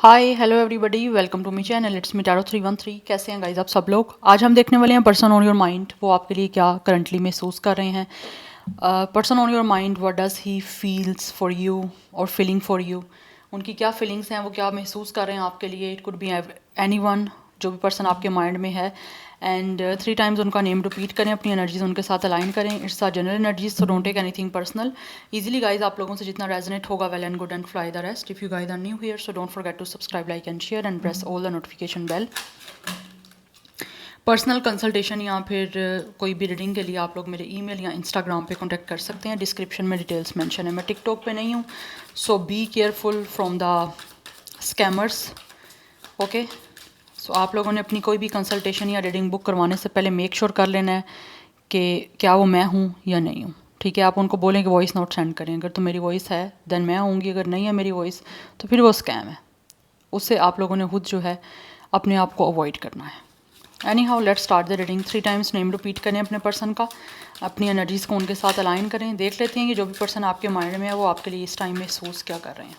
Hi hello everybody, welcome to my channel. It's me tarot 313। कैसे हैं guys आप सब लोग? आज हम देखने वाले हैं पर्सन ऑन योर माइंड। वो आपके लिए क्या करंटली महसूस कर रहे हैं। Person on your mind, what does he feels for you और फीलिंग फॉर यू। उनकी क्या फीलिंग्स हैं, वो क्या महसूस कर रहे हैं आपके लिए। It could be any one, जो भी पर्सन आपके माइंड में है। एंड 3 टाइम्स उनका नेम रिपीट करें, अपनी एनर्जीज उनके साथ अलाइन करें। It's a general energies, so don't take anything personal. Easily guys आप लोगों से जितना रेजोनेट होगा, well and good, and fly the rest. If you guys are new here, so don't forget to subscribe, like and share and press all the notification bell. Personal consultation या फिर कोई भी reading के लिए आप लोग मेरे ईमेल या इंस्टाग्राम पे कांटेक्ट कर सकते हैं। डिस्क्रिप्शन में डिटेल्स मेंशन है। मैं टिकटॉक पे नहीं हूँ, so be careful from the scammers. Okay, so आप लोगों ने अपनी कोई भी कंसल्टेशन या रीडिंग बुक करवाने से पहले मेक श्योर कर लेना है कि क्या वो मैं हूँ या नहीं हूँ। ठीक है, आप उनको बोलें कि वॉइस नोट सेंड करें। अगर तो मेरी वॉइस है देन मैं आऊँगी, अगर नहीं है मेरी वॉइस तो फिर वो स्कैम है। उससे आप लोगों ने खुद जो है अपने आप को अवॉइड करना है। Any how, let start the reading. 3 times name repeat करें अपने पर्सन का, अपनी एनर्जीज़ को उनके साथ अलाइन करें। देख लेते हैं कि जो भी पर्सन आपके माइंड में है वो आपके लिए इस टाइम महसूस क्या कर रहे हैं,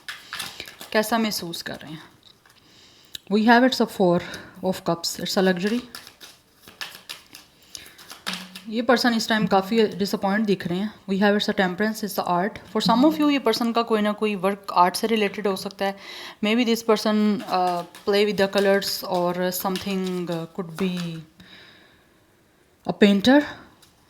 कैसा महसूस कर रहे हैं। We have it's a 4 of cups, it's a luxury. ये पर्सन इस टाइम काफ़ी डिसअपॉइंट दिख रहे हैं। We have it's a temperance, it's the art. For some of you ये पर्सन का कोई ना कोई वर्क आर्ट से रिलेटेड हो सकता है। Maybe this person play with the colours और something could be a painter.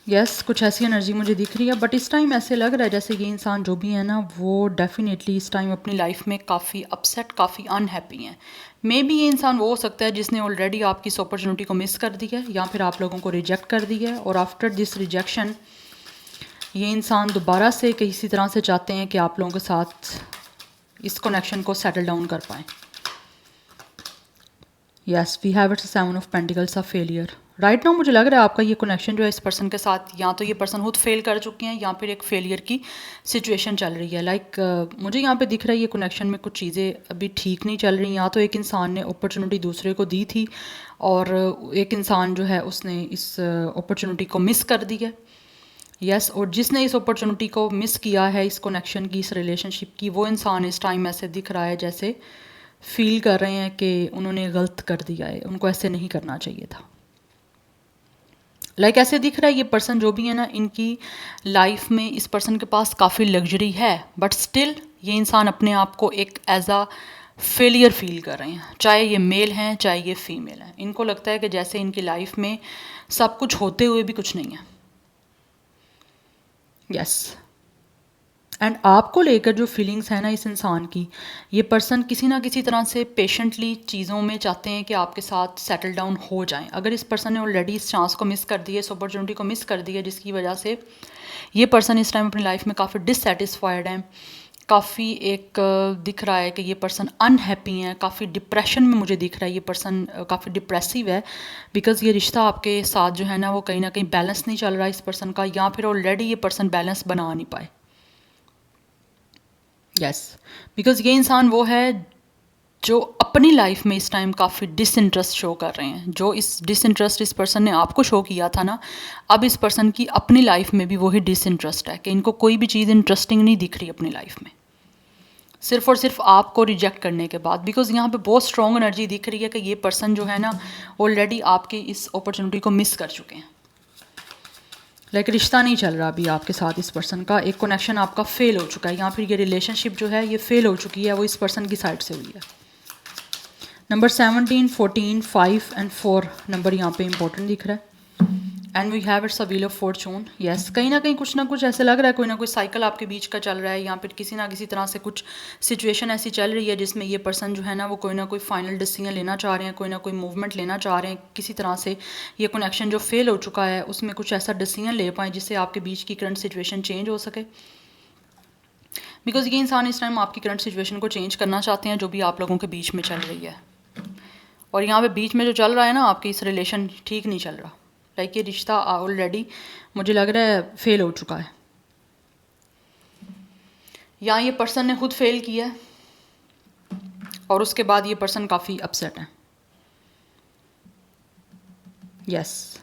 Yes, कुछ ऐसी एनर्जी मुझे दिख रही है। बट इस टाइम ऐसे लग रहा है जैसे ये इंसान जो भी है ना, वो डेफिनेटली इस टाइम अपनी लाइफ में काफ़ी अपसेट, काफ़ी अनहैप्पी हैं। मे बी ये इंसान वो हो सकता है जिसने ऑलरेडी आपकी इस अपॉर्चुनिटी को मिस कर दी है, या फिर आप लोगों को रिजेक्ट कर दी है। और आफ्टर दिस रिजेक्शन ये इंसान दोबारा से किसी तरह से चाहते हैं कि आप लोगों के साथ इस कनेक्शन को सेटल डाउन कर पाएँ। Yes, we have it's 7 of pentacles, a failure. Right now मुझे लग रहा है आपका ये कनेक्शन जो है इस पर्सन के साथ, या तो ये पर्सन खुद फेल कर चुके हैं या फिर एक फेलियर की सिचुएशन चल रही है। मुझे यहाँ पे दिख रहा है ये कनेक्शन में कुछ चीज़ें अभी ठीक नहीं चल रही। या तो एक इंसान ने अपॉर्चुनिटी दूसरे को दी थी और एक इंसान जो है उसने इस अपॉर्चुनिटी को मिस कर दी है। यस, और जिसने इस अपॉर्चुनिटी को मिस किया है, इस कनेक्शन की, इस रिलेशनशिप की, वो इंसान इस टाइम ऐसे दिख रहा है जैसे फील कर रहे हैं कि उन्होंने गलत कर दिया है, उनको ऐसे नहीं करना चाहिए था। ऐसे दिख रहा है ये पर्सन जो भी है ना, इनकी लाइफ में इस पर्सन के पास काफ़ी लग्जरी है, बट स्टिल ये इंसान अपने आप को एक एज अ फेलियर फील कर रहे हैं। चाहे ये मेल हैं चाहे ये फीमेल हैं, इनको लगता है कि जैसे इनकी लाइफ में सब कुछ होते हुए भी कुछ नहीं है। यस, एंड आपको लेकर जो फीलिंग्स है ना इस इंसान की, ये पर्सन किसी ना किसी तरह से पेशेंटली चीज़ों में चाहते हैं कि आपके साथ सेटल डाउन हो जाएं। अगर इस पर्सन ने ऑलरेडी इस चांस को मिस कर दी है, इस अपॉर्चुनिटी को मिस कर दी है, जिसकी वजह से ये पर्सन इस टाइम अपनी लाइफ में काफ़ी डिससेटिस्फाइड है, काफ़ी एक दिख रहा है कि ये पर्सन अनहैप्पी हैं, काफ़ी डिप्रेशन में मुझे दिख रहा है ये पर्सन काफ़ी डिप्रेसिव है। बिकॉज ये रिश्ता आपके साथ जो है ना वो कहीं ना कहीं बैलेंस नहीं चल रहा है इस पर्सन का, या फिर ऑलरेडी ये पर्सन बैलेंस बना नहीं पाए। यस, बिकॉज ये इंसान वो है जो अपनी लाइफ में इस टाइम काफ़ी डिसइंटरेस्ट शो कर रहे हैं। जो इस डिसइंटरेस्ट इस पर्सन ने आपको शो किया था ना, अब इस पर्सन की अपनी लाइफ में भी वही डिसइंटरेस्ट है कि इनको कोई भी चीज़ इंटरेस्टिंग नहीं दिख रही अपनी लाइफ में, सिर्फ और सिर्फ आपको रिजेक्ट करने के बाद। बिकॉज यहाँ पे बहुत स्ट्रॉन्ग एनर्जी दिख रही है कि ये पर्सन जो है ना ऑलरेडी आपकी इस अपॉर्चुनिटी को मिस कर चुके हैं। रिश्ता नहीं चल रहा अभी आपके साथ इस पर्सन का, एक कनेक्शन आपका फेल हो चुका है, या फिर ये रिलेशनशिप जो है ये फेल हो चुकी है, वो इस पर्सन की साइड से हुई है। नंबर 17, 14, 5 एंड 4 नंबर यहाँ पे इंपॉर्टेंट दिख रहा है। And we have it's a wheel of fortune. Yes, कहीं ना कुछ ऐसे लग रहा है, कोई ना कोई साइकिल आपके बीच का चल रहा है, या फिर किसी ना किसी तरह से कुछ सिचुएशन ऐसी चल रही है जिसमें ये पर्सन जो है ना वो कोई ना कोई फाइनल डिसीजन लेना चाह रहे हैं, कोई ना कोई मूवमेंट लेना चाह रहे हैं। किसी तरह से ये कनेक्शन जो फेल हो चुका है उसमें कुछ ऐसा डिसीजन ले पाएँ जिससे आपके बीच की करंट सिचुएशन चेंज हो सके। बिकॉज ये इंसान इस टाइम आपकी करंट सिचुएशन को चेंज करना चाहते हैं जो भी आप लोगों के बीच में चल रही है। और यहाँ पे बीच में जो चल रहा है ना, आपकी इस रिलेशन ठीक नहीं चल रहा। ये रिश्ता ऑलरेडी मुझे लग रहा है फेल हो चुका है, या ये पर्सन ने खुद फेल किया है और उसके बाद ये पर्सन काफ़ी अपसेट है। Yes,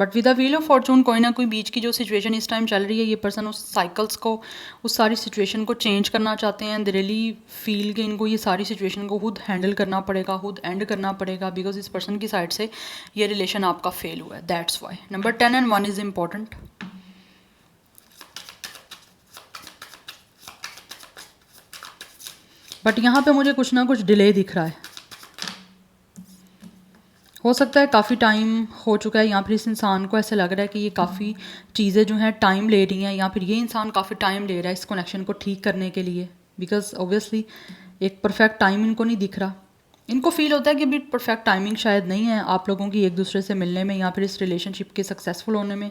but with the wheel of Fortune कोई ना कोई बीच की जो सिचुएशन इस टाइम चल रही है, ये पर्सन उस साइकिल्स को, उस सारी सिचुएशन को चेंज करना चाहते हैं। दे रियली फील कि इनको ये सारी सिचुएशन को खुद हैंडल करना पड़ेगा, खुद एंड करना पड़ेगा, बिकॉज इस पर्सन की साइड से ये रिलेशन आपका फेल हुआ है, that's why. Number 10 and 1 is important. But यहाँ पे मुझे कुछ ना कुछ डिले दिख रहा है। हो सकता है काफ़ी टाइम हो चुका है, यहाँ पर इस इंसान को ऐसे लग रहा है कि ये काफ़ी चीज़ें जो हैं टाइम ले रही हैं, या फिर ये इंसान काफ़ी टाइम ले रहा है इस कनेक्शन को ठीक करने के लिए, बिकॉज ऑब्वियसली एक परफेक्ट टाइम इनको नहीं दिख रहा। इनको फील होता है कि अभी परफेक्ट टाइमिंग शायद नहीं है आप लोगों की एक दूसरे से मिलने में, या फिर इस रिलेशनशिप के सक्सेसफुल होने में।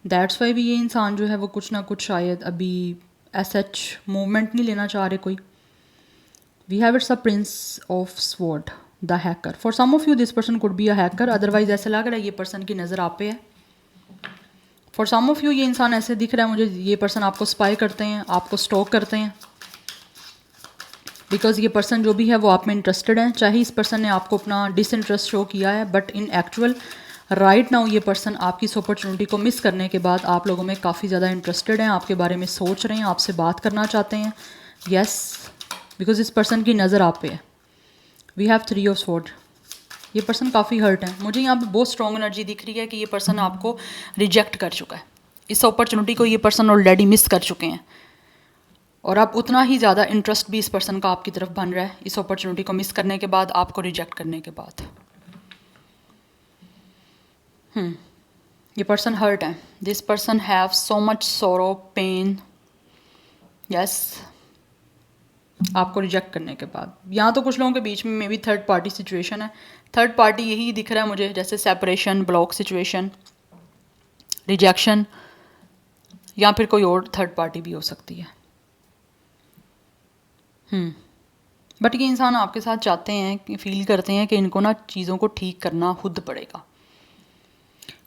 दैट्स वाई भी ये इंसान जो है वो कुछ ना कुछ शायद अभी सच मूवमेंट नहीं लेना चाह रहे कोई। We have it's a prince of sword, the hacker. For some of you this person could be a hacker, otherwise ऐसा लग रहा है ये पर्सन की नज़र आप पे है। फॉर सम ऑफ यू ये इंसान ऐसे दिख रहा है मुझे, ये पर्सन आपको स्पाई करते हैं, आपको स्टॉक करते हैं, बिकॉज ये पर्सन जो भी है वो आप में इंटरेस्टेड है। चाहे इस पर्सन ने आपको अपना डिसइंटरेस्ट शो किया है, but in actual right now ये पर्सन आपकी इस अपॉर्चुनिटी को मिस करने के बाद आप लोगों में काफ़ी ज़्यादा इंटरेस्टेड हैं, आपके बारे में सोच रहे हैं, आपसे बात करना चाहते हैं। यस, बिकॉज इस पर्सन की नज़र आप पे है। We have 3 of sword. ये पर्सन काफ़ी हर्ट है, मुझे यहाँ पे बहुत स्ट्रॉन्ग एनर्जी दिख रही है कि ये पर्सन आपको रिजेक्ट कर चुका है। इस अपॉर्चुनिटी को ये पर्सन ऑलरेडी मिस कर चुके हैं, और अब उतना ही ज़्यादा इंटरेस्ट भी इस पर्सन का आपकी तरफ बन रहा है इस अपॉर्चुनिटी को मिस करने के बाद, आपको रिजेक्ट करने के बाद। ये पर्सन हर्ट है। This person have so much सोरो, पेन। यस, आपको रिजेक्ट करने के बाद। यहाँ तो कुछ लोगों के बीच में may be third party situation है। थर्ड पार्टी यही दिख रहा है मुझे, जैसे सेपरेशन, ब्लॉक सिचुएशन, रिजेक्शन, या फिर कोई और थर्ड पार्टी भी हो सकती है। बट ये इंसान आपके साथ चाहते हैं कि फील करते हैं कि इनको ना चीज़ों को ठीक करना खुद पड़ेगा।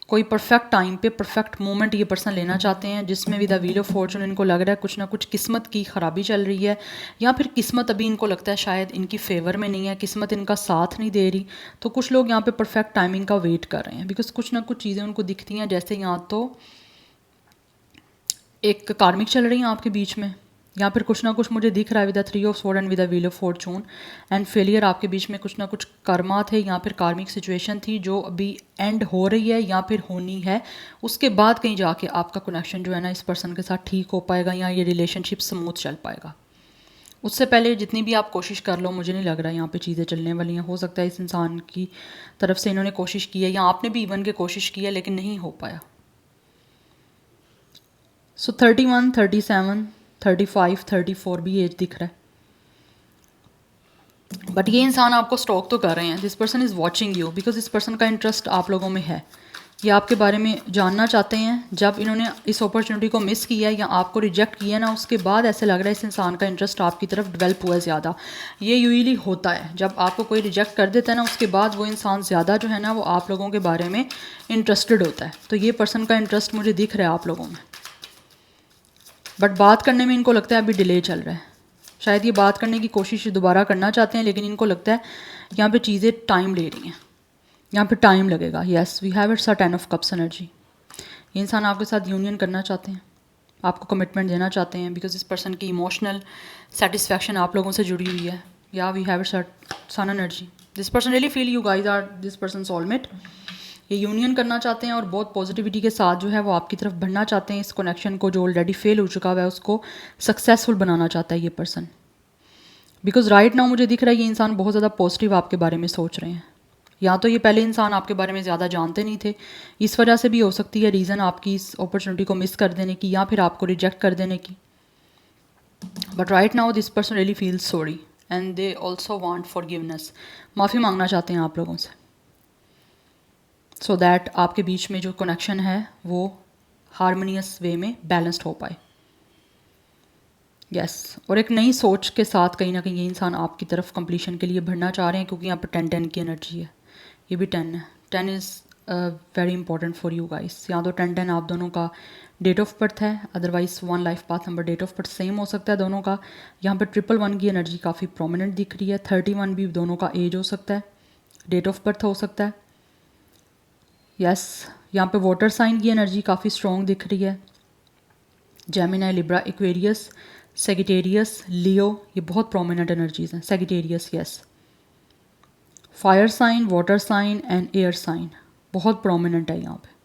कोई परफेक्ट टाइम पे परफेक्ट मोमेंट ये पर्सन लेना चाहते हैं, जिसमें with the wheel of Fortune इनको लग रहा है कुछ ना कुछ किस्मत की ख़राबी चल रही है, या फिर किस्मत अभी इनको लगता है शायद इनकी फेवर में नहीं है, किस्मत इनका साथ नहीं दे रही। तो कुछ लोग यहाँ पे परफेक्ट टाइमिंग का वेट कर रहे हैं, बिकॉज कुछ ना कुछ चीज़ें उनको दिखती हैं, जैसे यहाँ तो एक कार्मिक चल रही है आपके बीच में, या फिर कुछ ना कुछ मुझे दिख रहा है with the 3 of sword and with the wheel of Fortune and failure. आपके बीच में कुछ ना कुछ कर्मा थे, या फिर कार्मिक सिचुएशन थी जो अभी एंड हो रही है या फिर होनी है। उसके बाद कहीं जाके आपका कनेक्शन जो है ना इस पर्सन के साथ ठीक हो पाएगा, या ये रिलेशनशिप स्मूथ चल पाएगा। उससे पहले जितनी भी आप कोशिश कर लो, मुझे नहीं लग रहा यहाँ पे चीज़ें चलने वाली हैं। हो सकता है इस इंसान की तरफ से इन्होंने कोशिश की है, या आपने भी इवन के कोशिश की है, लेकिन नहीं हो पाया। सो 31, 37, 35, 34 भी एज दिख रहा है। बट ये इंसान आपको स्टॉक तो कर रहे हैं। This person is watching you, because इस पर्सन का इंटरेस्ट आप लोगों में है। ये आपके बारे में जानना चाहते हैं। जब इन्होंने इस अपॉर्चुनिटी को मिस किया है या आपको रिजेक्ट किया ना, उसके बाद ऐसे लग रहा है इस इंसान का इंटरेस्ट आपकी तरफ डेवलप हुआ है ज़्यादा। ये यूजली होता है, जब आपको कोई रिजेक्ट कर देता है ना, उसके बाद वो इंसान ज़्यादा जो है ना वो आप लोगों के बारे में इंटरेस्टेड होता है। तो ये पर्सन का इंटरेस्ट मुझे दिख रहा है आप लोगों में, बट बात करने में इनको लगता है अभी डिले चल रहा है। शायद ये बात करने की कोशिश दोबारा करना चाहते हैं, लेकिन इनको लगता है यहाँ पे चीज़ें टाइम ले रही हैं, यहाँ पे टाइम लगेगा। Yes, we have it's a 10 of cups energy. ये इंसान आपके साथ यूनियन करना चाहते हैं, आपको कमिटमेंट देना चाहते हैं, बिकॉज इस पर्सन की इमोशनल सेटिस्फैक्शन आप लोगों से जुड़ी हुई है। Yeah we have it's a sun energy. This person really feel you guys are this person soulmate. ये यूनियन करना चाहते हैं और बहुत पॉजिटिविटी के साथ जो है वो आपकी तरफ बढ़ना चाहते हैं। इस कनेक्शन को जो ऑलरेडी फेल हो चुका हुआ है उसको सक्सेसफुल बनाना चाहता है ये पर्सन, बिकॉज राइट नाउ मुझे दिख रहा है ये इंसान बहुत ज़्यादा पॉजिटिव आपके बारे में सोच रहे हैं। या तो ये पहले इंसान आपके बारे में ज़्यादा जानते नहीं थे, इस वजह से भी हो सकती है रीज़न आपकी इस अपॉर्चुनिटी को मिस कर देने की, या फिर आपको रिजेक्ट कर देने की। But right now this person really feels sorry and they also want forgiveness. माफ़ी मांगना चाहते हैं आप लोगों से, सो दैट आपके बीच में जो कनेक्शन है वो हारमोनियस वे में बैलेंस्ड हो पाए। यस, और एक नई सोच के साथ कहीं ना कहीं ये इंसान आपकी तरफ कंप्लीशन के लिए बढ़ना चाह रहे हैं, क्योंकि यहाँ पर 10-10 की एनर्जी है। ये भी 10 है। 10 is very important for you guys. यहाँ तो 10-10 आप दोनों का डेट ऑफ बर्थ है, otherwise 1 life path number date of birth same हो सकता है दोनों का। यहाँ पर 111 की एनर्जी काफ़ी प्रोमिनेंट दिख रही है। 31 भी दोनों का एज हो सकता है, डेट ऑफ बर्थ हो सकता है। यस, यहाँ पे वाटर साइन की एनर्जी काफ़ी स्ट्रॉन्ग दिख रही है। Gemini, Libra, Aquarius, Sagittarius, Leo, ये बहुत प्रोमिनेंट एनर्जीज हैं। Sagittarius, yes. Fire sign, water sign and air sign बहुत प्रोमिनेंट है यहाँ पे।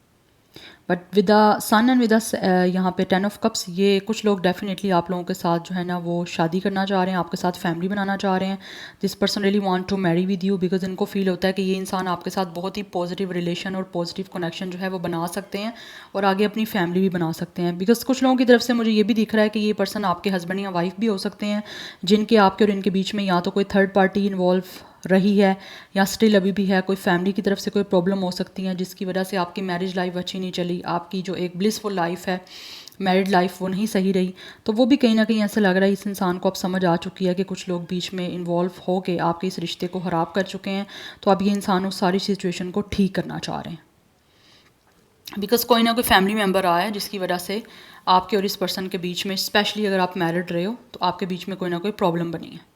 But with the sun and with the यहाँ पे 10 ऑफ कप्स, ये कुछ लोग डेफिनेटली आप लोगों के साथ जो है ना वो शादी करना चाह रहे हैं, आपके साथ फैमिली बनाना चाह रहे हैं। This person really want to marry with you, because इनको फील होता है कि ये इंसान आपके साथ बहुत ही पॉजिटिव रिलेशन और पॉजिटिव कनेक्शन जो है वो बना सकते हैं और आगे अपनी फैमिली भी बना सकते हैं। बिकॉज कुछ लोगों की तरफ से मुझे ये भी दिख रहा है कि ये पर्सन आपके हस्बैंड या वाइफ भी हो सकते हैं, जिनके आपके और इनके बीच में या तो कोई थर्ड पार्टी इन्वॉल्व रही है या स्टिल अभी भी है। कोई फैमिली की तरफ से कोई प्रॉब्लम हो सकती है जिसकी वजह से आपकी मैरिज लाइफ अच्छी नहीं चली, आपकी जो एक ब्लिसफुल लाइफ है मैरिड लाइफ वो नहीं सही रही। तो वो भी कहीं ना कहीं ऐसा लग रहा है इस इंसान को अब समझ आ चुकी है कि कुछ लोग बीच में इन्वॉल्व हो के आपके इस रिश्ते को ख़राब कर चुके हैं। तो अब ये इंसान उस सारी सिचुएशन को ठीक करना चाह रहे हैं। बिकॉज कोई ना कोई फैमिली मेम्बर आया है जिसकी वजह से आपके और इस पर्सन के बीच में, स्पेशली अगर आप मैरिड रहे हो तो आपके बीच में कोई ना कोई प्रॉब्लम बनी है।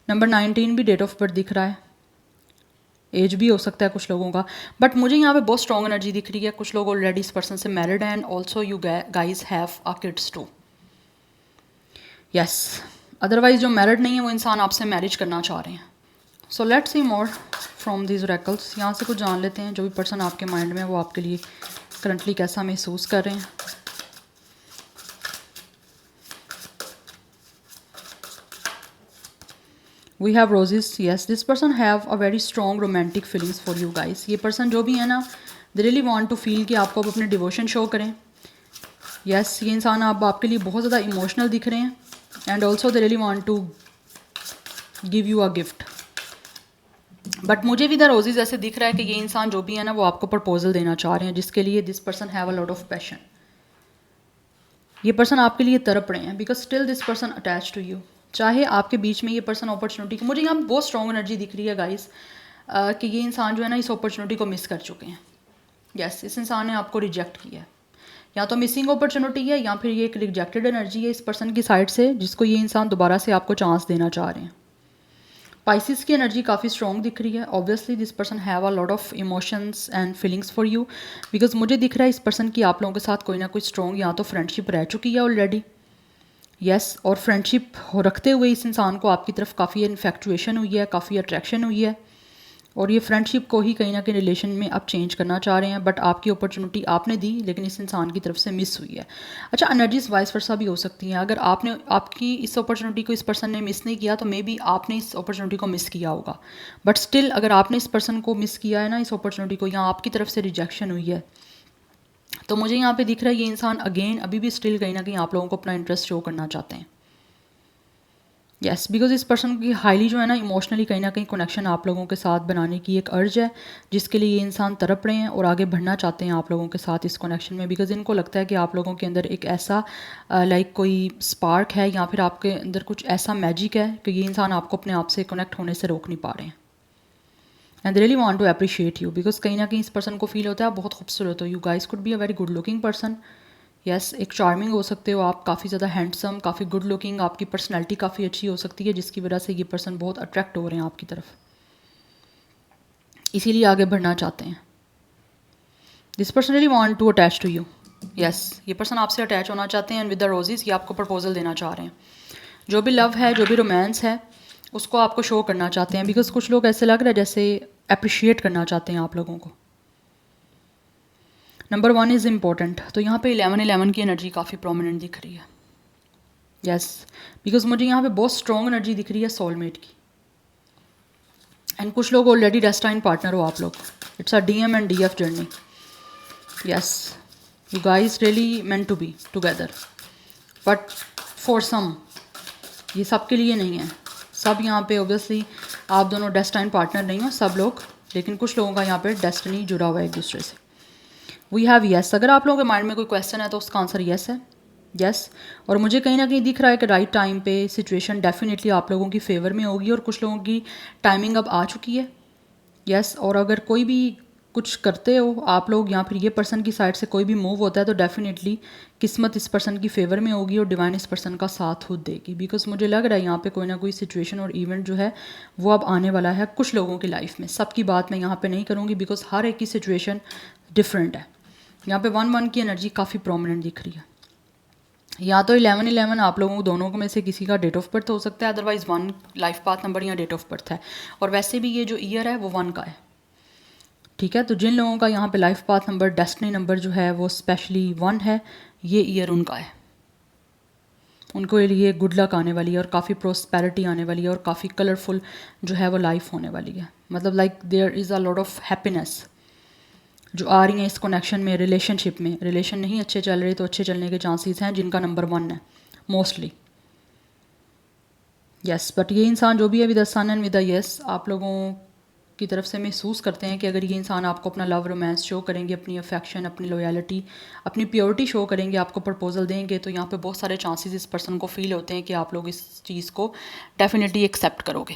नंबर 19 भी डेट ऑफ बर्थ दिख रहा है, एज भी हो सकता है कुछ लोगों का। बट मुझे यहाँ पे बहुत स्ट्रॉन्ग एनर्जी दिख रही है, कुछ लोग ऑलरेडी इस पर्सन से मैरिड हैं and also you guys have a kids too. Yes, otherwise जो मैरिड नहीं है वो इंसान आपसे मैरिज करना चाह रहे हैं। So let's see more from these recalls. यहाँ से कुछ जान लेते हैं जो भी पर्सन आपके माइंड में है वो आपके लिए करंटली कैसा महसूस कर रहे हैं। We have roses, yes this person have a very strong romantic feelings for you guys. ये पर्सन जो भी है ना, they really want to feel कि आपको अब अपने डिवोशन शो करें। येस, ये इंसान आप आपके लिए बहुत ज़्यादा इमोशनल दिख रहे हैं and also they really want to give you a gift. But मुझे भी द रोजेज ऐसे दिख रहा है कि ये इंसान जो भी है ना वो आपको प्रपोजल देना चाह रहे हैं, जिसके लिए this person have a lot of passion. ये पर्सन आपके लिए तड़प रहे हैं because still this person attach to you. चाहे आपके बीच में ये पर्सन अपॉर्चुनिटी की, मुझे यहाँ बहुत स्ट्रॉन्ग एनर्जी दिख रही है गाइस कि ये इंसान जो है ना इस अपॉर्चुनिटी को मिस कर चुके हैं। यस, इस इंसान ने आपको रिजेक्ट किया है, या तो मिसिंग अपॉर्चुनिटी है या फिर ये एक रिजेक्टेड एनर्जी है इस पर्सन की साइड से, जिसको ये इंसान दोबारा से आपको चांस देना चाह रहे हैं। पाइसिस की एनर्जी काफ़ी स्ट्रॉन्ग दिख रही है। Obviously this person have a lot of emotions and feelings for you, because मुझे दिख रहा है इस पर्सन की आप लोगों के साथ कोई ना कोई स्ट्रॉन्ग या तो फ्रेंडशिप रह चुकी है ऑलरेडी। यस, और फ्रेंडशिप रखते हुए इस इंसान को आपकी तरफ काफ़ी इन्फेक्चुएशन हुई है, काफ़ी अट्रैक्शन हुई है, और ये फ्रेंडशिप को ही कहीं ना कहीं रिलेशन में आप चेंज करना चाह रहे हैं। बट आपकी अपॉर्चुनिटी आपने दी लेकिन इस इंसान की तरफ से मिस हुई है। अच्छा, एनर्जीज वाइस वर्सा भी हो सकती हैं। अगर आपने आपकी इस अपॉर्चुनिटी को इस पर्सन ने मिस नहीं किया तो मे बी आपने इस अपॉर्चुनिटी को मिस किया होगा। बट स्टिल अगर आपने इस पर्सन को मिस किया है ना, इस अपॉर्चुनिटी को, या आपकी तरफ से रिजेक्शन हुई है, तो मुझे यहाँ पे दिख रहा है ये इंसान अगेन अभी भी स्टिल कहीं ना कहीं आप लोगों को अपना इंटरेस्ट शो करना चाहते हैं। यस, बिकॉज इस पर्सन की हाईली जो है ना इमोशनली कहीं ना कहीं कनेक्शन आप लोगों के साथ बनाने की एक अर्ज है, जिसके लिए ये इंसान तड़प रहे हैं और आगे बढ़ना चाहते हैं आप लोगों के साथ इस कनेक्शन में। बिकॉज इनको लगता है कि आप लोगों के अंदर एक ऐसा लाइक कोई स्पार्क है या फिर आपके अंदर कुछ ऐसा मैजिक है कि ये इंसान आपको अपने आप से कनेक्ट होने से रोक नहीं पा रहे हैं। And really want to appreciate you, because कहीं ना कहीं इस पर्सन को फील होता है आप बहुत खूबसूरत हो। You guys could be a very good looking person. Yes, एक चार्मिंग हो सकते हो आप, काफ़ी ज़्यादा हैंडसम, काफ़ी गुड लुकिंग, आपकी पर्सनैलिटी काफ़ी अच्छी हो सकती है, जिसकी वजह से ये पर्सन बहुत अट्रैक्ट हो रहे हैं आपकी तरफ, इसीलिए आगे बढ़ना चाहते हैं। This person really want to attach to you. Yes, ये पर्सन आपसे अटैच होना चाहते हैं एंड विद द रोजेस ये आपको प्रपोजल देना चाह रहे हैं। जो भी लव है, जो भी रोमांस है, उसको आपको शो करना चाहते हैं। बिकॉज कुछ लोग ऐसे लग रहा है जैसे अप्रिशिएट करना चाहते हैं आप लोगों को। नंबर 1 इज़ इम्पोर्टेंट, तो यहाँ पे 11 की एनर्जी काफ़ी प्रोमिनेंट दिख रही है। यस, बिकॉज मुझे यहाँ पे बहुत स्ट्रॉन्ग एनर्जी दिख रही है सोलमेट की। एंड कुछ लोग ऑलरेडी डेस्टाइन पार्टनर हो आप लोग। It's a DM and DF journey. Yes, you guys really meant to be together, but for some ये सबके लिए नहीं है। सब यहाँ पे ऑब्वियसली आप दोनों डेस्टाइन पार्टनर नहीं हो सब लोग, लेकिन कुछ लोगों का यहाँ पे डेस्टिनी जुड़ा हुआ है एक दूसरे से। वी हैव येस, अगर आप लोगों के माइंड में कोई क्वेश्चन है तो उसका आंसर येस है। यस, और मुझे कहीं ना कहीं दिख रहा है कि राइट टाइम पे सिचुएशन डेफिनेटली आप लोगों की फेवर में होगी और कुछ लोगों की टाइमिंग अब आ चुकी है। यस, और अगर कोई भी कुछ करते हो आप लोग या फिर ये पर्सन की साइड से कोई भी मूव होता है तो डेफिनेटली किस्मत इस पर्सन की फेवर में होगी और डिवाइन इस पर्सन का साथ खुद देगी। बिकॉज मुझे लग रहा है यहाँ पे कोई ना कोई सिचुएशन और इवेंट जो है वो अब आने वाला है कुछ लोगों की लाइफ में। सबकी बात मैं यहाँ पे नहीं करूँगी बिकॉज हर एक की सिचुएशन डिफरेंट है। यहाँ पे 1-1 की एनर्जी काफ़ी प्रोमिनेंट दिख रही है। या तो 11-11 आप लोगों को दोनों में से किसी का डेट ऑफ बर्थ हो सकता है, अदरवाइज 1 लाइफ पाथ नंबर या डेट ऑफ बर्थ है। और वैसे भी ये जो ईयर है वो 1 का है, ठीक है। तो जिन लोगों का यहाँ पे life path number, destiny number जो है वो स्पेशली 1 है, ये ईयर उनका है। उनको लिए गुड लक आने वाली है और काफ़ी प्रोस्पेरिटी आने वाली है और काफ़ी कलरफुल जो है वो लाइफ होने वाली है। मतलब like there is a lot of happiness जो आ रही हैं इस कनेक्शन में, रिलेशनशिप में। रिलेशन नहीं अच्छे चल रहे तो अच्छे चलने के चांसेस हैं जिनका नंबर 1 है मोस्टली। यस, बट ये इंसान जो भी है with the sun and with the yes, आप लोगों की तरफ से महसूस करते हैं कि अगर ये इंसान आपको अपना लव रोमांस शो करेंगे, अपनी अफेक्शन, अपनी लॉयल्टी, अपनी प्योरिटी शो करेंगे, आपको प्रपोजल देंगे, तो यहाँ पे बहुत सारे चांसेस इस पर्सन को फील होते हैं कि आप लोग इस चीज़ को डेफिनेटली एक्सेप्ट करोगे।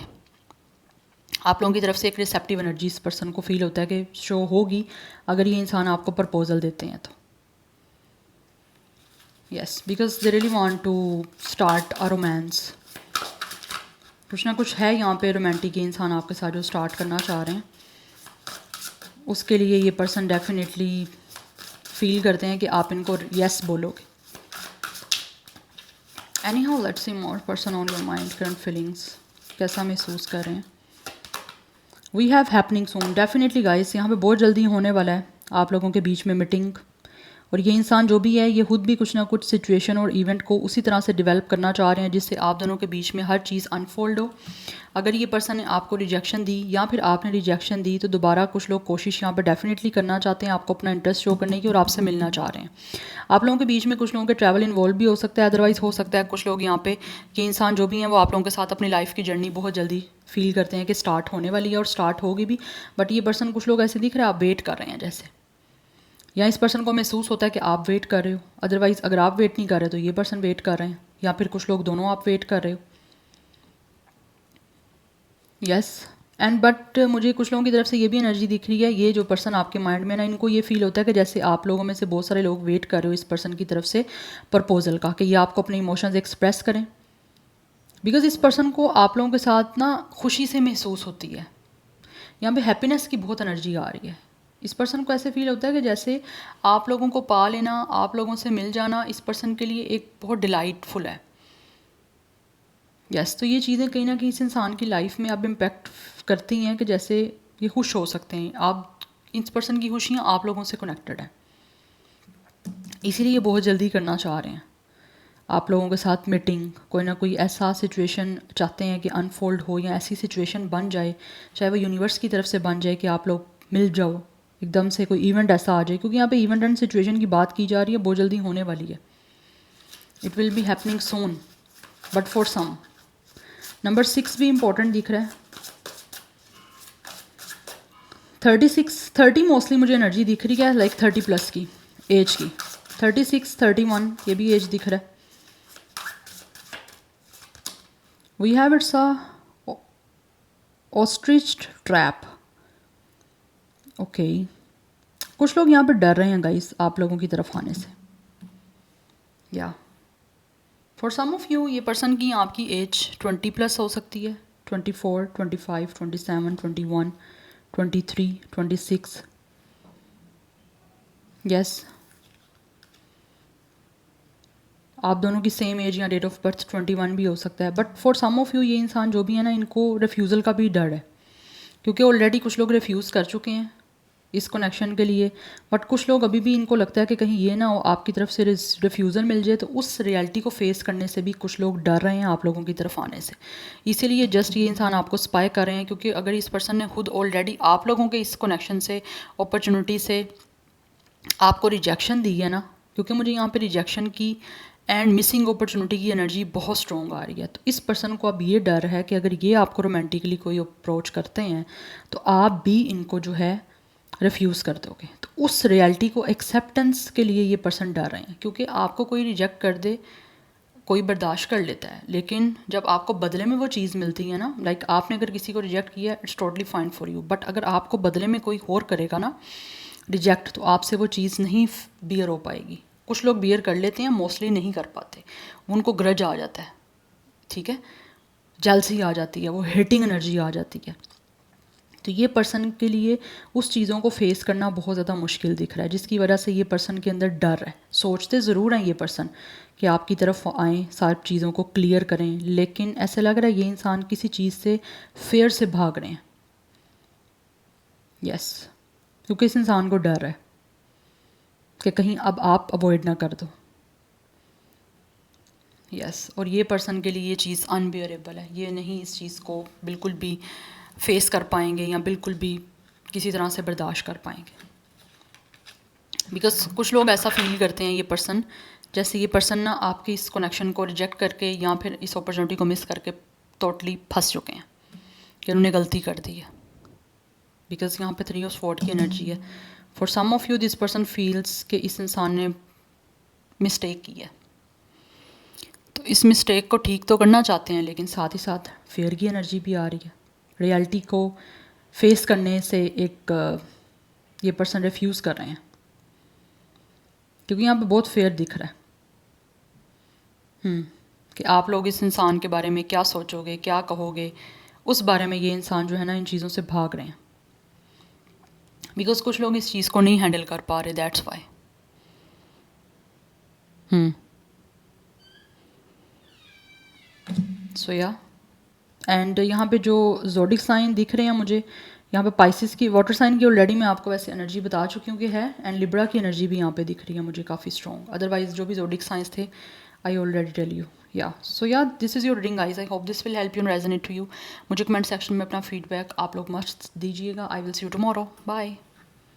आप लोगों की तरफ से एक रिसेप्टिव एनर्जी इस पर्सन को फील होता है कि शो होगी अगर ये इंसान आपको प्रपोजल देते हैं तो। Yes, because they really want to start a romance. कुछ ना कुछ है यहाँ पे रोमांटिक, ये इंसान आपके साथ जो स्टार्ट करना चाह रहे हैं उसके लिए ये पर्सन डेफिनेटली फील करते हैं कि आप इनको यस बोलोगे। Anyhow let's see more person on your mind, current feelings, कैसा महसूस कर रहे हैं। We have happening soon, definitely guys यहाँ पे बहुत जल्दी होने वाला है आप लोगों के बीच में मीटिंग। और ये इंसान जो भी है ये खुद भी कुछ ना कुछ सिचुएशन और इवेंट को उसी तरह से डेवलप करना चाह रहे हैं जिससे आप दोनों के बीच में हर चीज़ अनफोल्ड हो। अगर ये पर्सन ने आपको रिजेक्शन दी या फिर आपने रिजेक्शन दी तो दोबारा कुछ लोग कोशिश यहाँ पर डेफिनेटली करना चाहते हैं आपको अपना इंटरेस्ट शो करने की और आपसे मिलना चाह रहे हैं। आप लोगों के बीच में कुछ लोगों के ट्रैवल इन्वॉल्व भी हो सकता है, अदरवाइज हो सकता है कुछ लोग यहाँ पे ये इंसान जो भी हैं वो आप लोगों के साथ अपनी लाइफ की जर्नी बहुत जल्दी फील करते हैं कि स्टार्ट होने वाली है और स्टार्ट होगी भी। बट ये पर्सन, कुछ लोग ऐसे दिख रहे हैं आप वेट कर रहे हैं जैसे, या इस पर्सन को महसूस होता है कि आप वेट कर रहे हो। अदरवाइज अगर आप वेट नहीं कर रहे तो ये पर्सन वेट कर रहे हैं, या फिर कुछ लोग दोनों आप वेट कर रहे हो। यस एंड बट मुझे कुछ लोगों की तरफ से ये भी एनर्जी दिख रही है, ये जो पर्सन आपके माइंड में ना, इनको ये फील होता है कि जैसे आप लोगों में से बहुत सारे लोग वेट कर रहे हो इस पर्सन की तरफ से प्रपोजल का, कि ये आपको अपने इमोशंस एक्सप्रेस करें। बिकॉज इस पर्सन को आप लोगों के साथ ना खुशी से महसूस होती है, यहाँ पे हैप्पीनेस की बहुत एनर्जी आ रही है। इस पर्सन को ऐसे फील होता है कि जैसे आप लोगों को पा लेना, आप लोगों से मिल जाना इस पर्सन के लिए एक बहुत डिलाइटफुल है। यस, तो ये चीज़ें कहीं ना कहीं इस इंसान की लाइफ में अब इम्पेक्ट करती हैं कि जैसे ये खुश हो सकते हैं। आप, इस पर्सन की खुशियाँ आप लोगों से कनेक्टेड हैं, इसीलिए ये बहुत जल्दी करना चाह रहे हैं आप लोगों के साथ मीटिंग। कोई ना कोई ऐसा सिचुएशन चाहते हैं कि अनफोल्ड हो, या ऐसी सिचुएशन बन जाए, चाहे वो यूनिवर्स की तरफ से बन जाए कि आप लोग मिल जाओ, एकदम से कोई इवेंट ऐसा आ जाए। क्योंकि यहाँ पे इवेंट एंड सिचुएशन की बात की जा रही है, बहुत जल्दी होने वाली है। It will be happening soon but for some. Number 6 भी इम्पोर्टेंट दिख रहा है। 30 मोस्टली मुझे एनर्जी दिख रही है, लाइक 30+ की एज की। 36, 31 ये भी एज दिख रहा है। We have it's a ostrich trap. Okay, कुछ लोग यहाँ पे डर रहे हैं गाइस आप लोगों की तरफ आने से। या फॉर सम ऑफ यू ये पर्सन की आपकी एज 20+ हो सकती है, 24, 25, 27, 21, 23, 26। यस, आप दोनों की सेम एज या डेट ऑफ बर्थ 21 भी हो सकता है। But for some of you ये इंसान जो भी है ना, इनको रिफ्यूज़ल का भी डर है, क्योंकि ऑलरेडी कुछ लोग रिफ्यूज़ कर चुके हैं इस कनेक्शन के लिए। बट कुछ लोग अभी भी इनको लगता है कि कहीं ये ना हो आपकी तरफ से रिफ्यूज़ल मिल जाए, तो उस रियलिटी को फेस करने से भी कुछ लोग डर रहे हैं आप लोगों की तरफ आने से। इसीलिए जस्ट ये इंसान आपको स्पाई कर रहे हैं, क्योंकि अगर इस पर्सन ने खुद ऑलरेडी आप लोगों के इस कनेक्शन से, अपॉर्चुनिटी से आपको रिजेक्शन दी है ना, क्योंकि मुझे यहाँ पे रिजेक्शन की एंड मिसिंग अपॉर्चुनिटी की एनर्जी बहुत स्ट्रॉन्ग आ रही है। तो इस पर्सन को अब ये डर है कि अगर ये आपको रोमांटिकली कोई अप्रोच करते हैं तो आप भी इनको जो है रिफ्यूज़ कर दोगे। तो उस रियलिटी को एक्सेप्टेंस के लिए ये पर्सन डर रहे हैं, क्योंकि आपको कोई रिजेक्ट कर दे कोई बर्दाश्त कर लेता है, लेकिन जब आपको बदले में वो चीज़ मिलती है ना, लाइक आपने अगर किसी को रिजेक्ट किया, it's totally fine for you, but अगर आपको बदले में कोई और करेगा ना रिजेक्ट, तो आपसे वो चीज़ नहीं बियर हो पाएगी। कुछ लोग बियर कर लेते हैं, मोस्टली नहीं कर पाते, उनको ग्रज आ जाता है, ठीक है, जेलसी आ जाती है, वो हेटिंग एनर्जी आ जाती है। तो ये पर्सन के लिए उस चीज़ों को फेस करना बहुत ज़्यादा मुश्किल दिख रहा है, जिसकी वजह से ये पर्सन के अंदर डर है। सोचते ज़रूर हैं ये पर्सन कि आपकी तरफ आएँ, सारी चीज़ों को क्लियर करें, लेकिन ऐसा लग रहा है ये इंसान किसी चीज़ से फेयर से भाग रहे हैं। यस, क्योंकि इस इंसान को डर है कि कहीं अब आप अवॉइड ना कर दो। यस, और ये पर्सन के लिए ये चीज़ अनबियरेबल है, ये नहीं इस चीज़ को बिल्कुल भी फेस कर पाएंगे या बिल्कुल भी किसी तरह से बर्दाश्त कर पाएंगे। बिकॉज कुछ लोग ऐसा फील करते हैं ये पर्सन, जैसे ये पर्सन ना आपकी इस कनेक्शन को रिजेक्ट करके या फिर इस अपॉर्चुनिटी को मिस करके टोटली फंस चुके हैं कि उन्होंने गलती कर दी है। बिकॉज यहाँ पे 3 ऑफ स्वॉर्ड की एनर्जी है। For some of you this person feels कि इस इंसान ने मिस्टेक की है, तो इस मिस्टेक को ठीक तो करना चाहते हैं, लेकिन साथ ही साथ फेयर की एनर्जी भी आ रही है। रियलिटी को फेस करने से ये पर्सन रिफ्यूज़ कर रहे हैं, क्योंकि यहाँ पे बहुत फेयर दिख रहा है कि आप लोग इस इंसान के बारे में क्या सोचोगे, क्या कहोगे, उस बारे में ये इंसान जो है ना इन चीज़ों से भाग रहे हैं। बिकॉज कुछ लोग इस चीज़ को नहीं हैंडल कर पा रहे, दैट्स वाई। सो या एंड यहाँ पे जो ज़ोडिक साइन दिख रहे हैं मुझे, यहाँ पे पाइसिस की वाटर साइन की ऑलरेडी मैं आपको वैसे एनर्जी बता चुकी हूँ कि है, एंड लिब्रा की एनर्जी भी यहाँ पे दिख रही है मुझे काफ़ी स्ट्रॉन्ग। अदरवाइज जो भी ज़ोडिक साइंस थे I already tell you. Yeah so yeah this is your reading guys, I hope this will help you and resonate to you. मुझे कमेंट सेक्शन में अपना फीडबैक आप लोग मस्त दीजिएगा। I will see you tomorrow, bye.